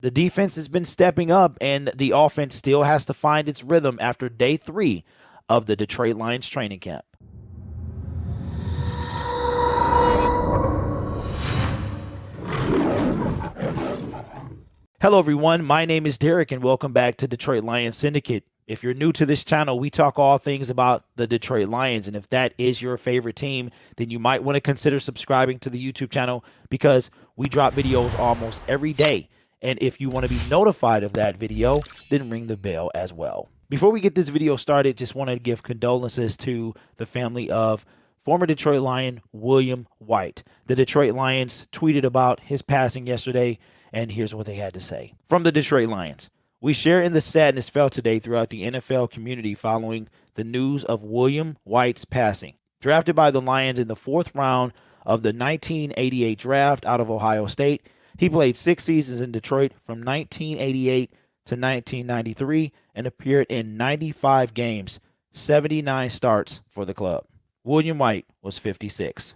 The defense has been stepping up, and the offense still has to find its rhythm after day 3 of the Detroit Lions training camp. Hello, everyone. My name is Derek, and welcome back to Detroit Lions Syndicate. If you're new to this channel, we talk all things about the Detroit Lions, and if that is your favorite team, then you might want to consider subscribing to the YouTube channel because we drop videos almost every day. And if you want to be notified of that video, then ring the bell as well. Before we get this video started, just want to give condolences to the family of former Detroit Lion William White. The Detroit Lions tweeted about his passing yesterday, and here's what they had to say. From the Detroit Lions: we share in the sadness felt today throughout the NFL community following the news of William White's passing. Drafted by the Lions in the 4th round of the 1988 draft out of Ohio State, he played 6 seasons in Detroit from 1988 to 1993 and appeared in 95 games, 79 starts for the club. William White was 56.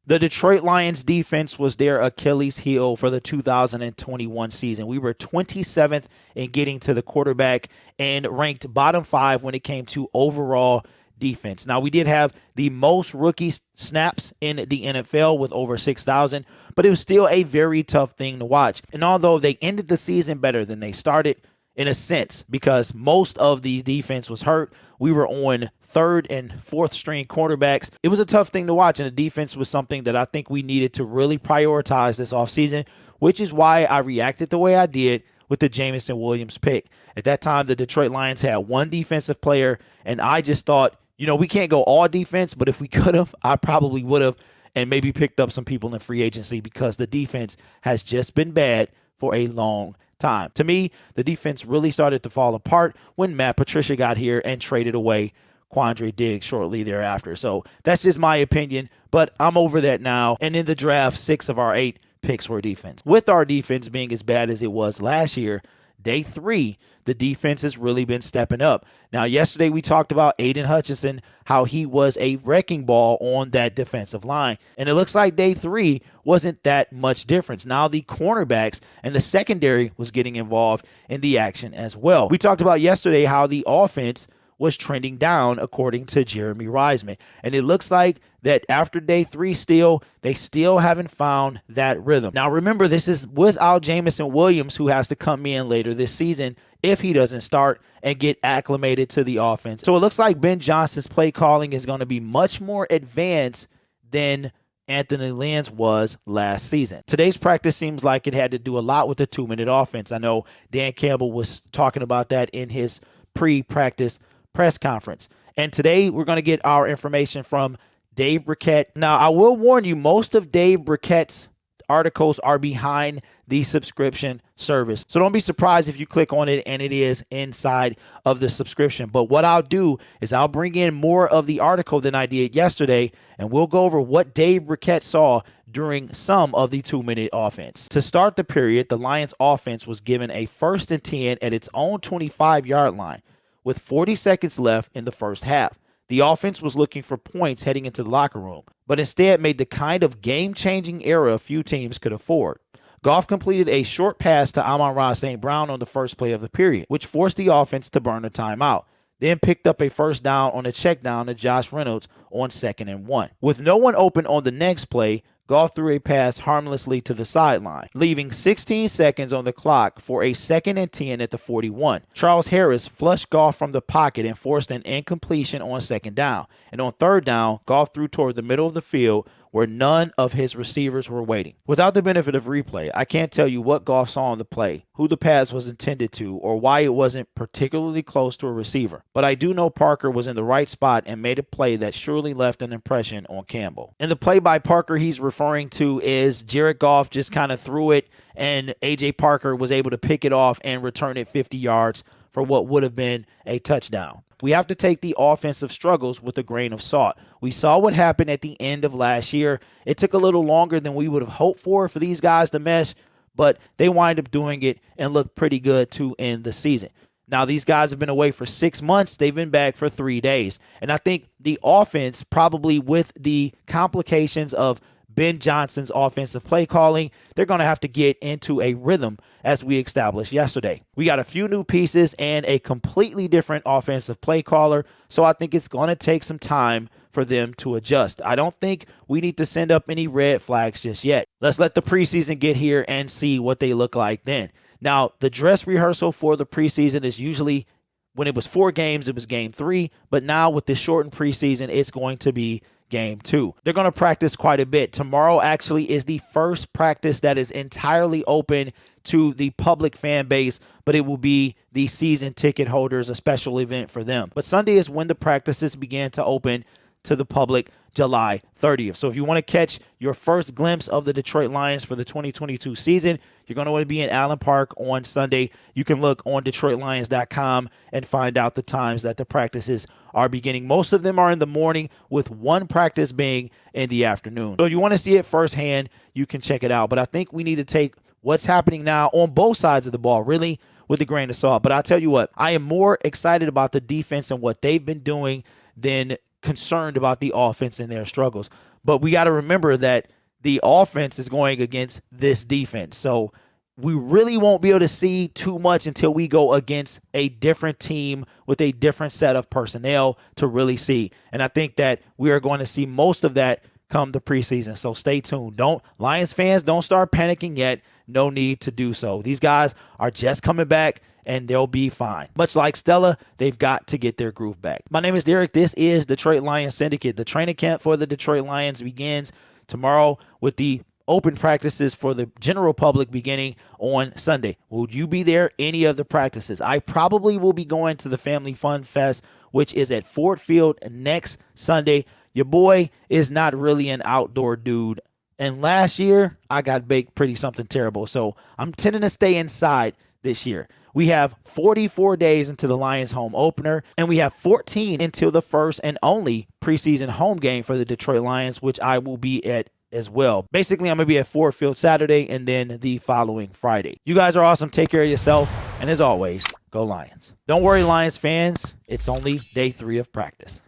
The Detroit Lions defense was their Achilles heel for the 2021 season. We were 27th in getting to the quarterback and ranked bottom 5 when it came to overall defense. Now, we did have the most rookie snaps in the NFL with over 6,000, but it was still a very tough thing to watch. And although they ended the season better than they started, in a sense, because most of the defense was hurt, we were on 3rd and 4th string quarterbacks. It was a tough thing to watch, and the defense was something that I think we needed to really prioritize this offseason, which is why I reacted the way I did with the Jameson Williams pick. At that time, the Detroit Lions had one defensive player, and I just thought, we can't go all defense, but if we could have, I probably would have, and maybe picked up some people in free agency because the defense has just been bad for a long time. To me, the defense really started to fall apart when Matt Patricia got here and traded away Quandre Diggs shortly thereafter. So that's just my opinion, but I'm over that now. And in the draft, 6 of our 8 picks were defense. With our defense being as bad as it was last year, day 3, the defense has really been stepping up. Now, yesterday we talked about Aiden Hutchinson, how he was a wrecking ball on that defensive line. And it looks like day 3 wasn't that much difference. Now the cornerbacks and the secondary was getting involved in the action as well. We talked about yesterday how the offense was trending down according to Jeremy Reisman. And it looks like that after day 3 they still haven't found that rhythm. Now remember, this is without Jameson Williams, who has to come in later this season if he doesn't start and get acclimated to the offense. So it looks like Ben Johnson's play calling is going to be much more advanced than Anthony Lynn's was last season. Today's practice seems like it had to do a lot with the 2-minute offense. I know Dan Campbell was talking about that in his pre-practice press conference. And today we're going to get our information from Dave Burkett. Now, I will warn you, most of Dave Burkett's articles are behind the subscription service. So don't be surprised if you click on it and it is inside of the subscription. But what I'll do is I'll bring in more of the article than I did yesterday, and we'll go over what Dave Burkett saw during some of the 2-minute offense. To start the period, the Lions offense was given a 1st and 10 at its own 25-yard line with 40 seconds left in the first half. The offense was looking for points heading into the locker room, but instead made the kind of game-changing error few teams could afford. Goff completed a short pass to Amon-Ra St. Brown on the first play of the period, which forced the offense to burn a timeout, then picked up a first down on a check down to Josh Reynolds on 2nd and 1. With no one open on the next play, Goff threw a pass harmlessly to the sideline, leaving 16 seconds on the clock for a 2nd and 10 at the 41. Charles Harris flushed Goff from the pocket and forced an incompletion on 2nd down. And on 3rd down, Goff threw toward the middle of the field where none of his receivers were waiting. Without the benefit of replay, I can't tell you what Goff saw on the play, who the pass was intended to, or why it wasn't particularly close to a receiver. But I do know Parker was in the right spot and made a play that surely left an impression on Campbell. And the play by Parker he's referring to is Jared Goff just kind of threw it, and A.J. Parker was able to pick it off and return it 50 yards for what would have been a touchdown. We have to take the offensive struggles with a grain of salt. We saw what happened at the end of last year. It took a little longer than we would have hoped for these guys to mesh, but they wind up doing it and look pretty good to end the season. Now, these guys have been away for 6 months. They've been back for 3 days. And I think the offense, probably with the complications of Ben Johnson's offensive play calling. They're going to have to get into a rhythm as we established yesterday. We got a few new pieces and a completely different offensive play caller, so I think it's going to take some time for them to adjust. I don't think we need to send up any red flags just yet. Let's let the preseason get here and see what they look like then. Now, the dress rehearsal for the preseason is usually, when it was 4 games, it was game 3, but now with this shortened preseason, it's going to be game 2. They're going to practice quite a bit. Tomorrow actually is the first practice that is entirely open to the public fan base, but it will be the season ticket holders, a special event for them. But Sunday is when the practices began to open to the public, July 30th. So if you want to catch your first glimpse of the Detroit Lions for the 2022 season, you're going to want to be in Allen Park on Sunday. You can look on DetroitLions.com and find out the times that the practices are beginning. Most of them are in the morning, with one practice being in the afternoon. So if you want to see it firsthand, you can check it out. But I think we need to take what's happening now on both sides of the ball really with a grain of salt. But I'll tell you what, I am more excited about the defense and what they've been doing than concerned about the offense and their struggles. But we got to remember that the offense is going against this defense. So we really won't be able to see too much until we go against a different team with a different set of personnel to really see. And I think that we are going to see most of that come the preseason. So stay tuned. Lions fans, don't start panicking yet. No need to do so. These guys are just coming back, and they'll be fine. Much like Stella, they've got to get their groove back. My name is Derek. This is Detroit Lions Syndicate. The training camp for the Detroit Lions begins tomorrow with the open practices for the general public beginning on Sunday. Will you be there any of the practices? I probably will be going to the Family Fun Fest, which is at Ford Field next Sunday. Your boy is not really an outdoor dude. And last year, I got baked pretty something terrible. So I'm tending to stay inside this year. We have 44 days until the Lions home opener, and we have 14 until the first and only preseason home game for the Detroit Lions, which I will be at as well. Basically, I'm going to be at Ford Field Saturday and then the following Friday. You guys are awesome. Take care of yourself. And as always, go Lions. Don't worry, Lions fans. It's only day 3 of practice.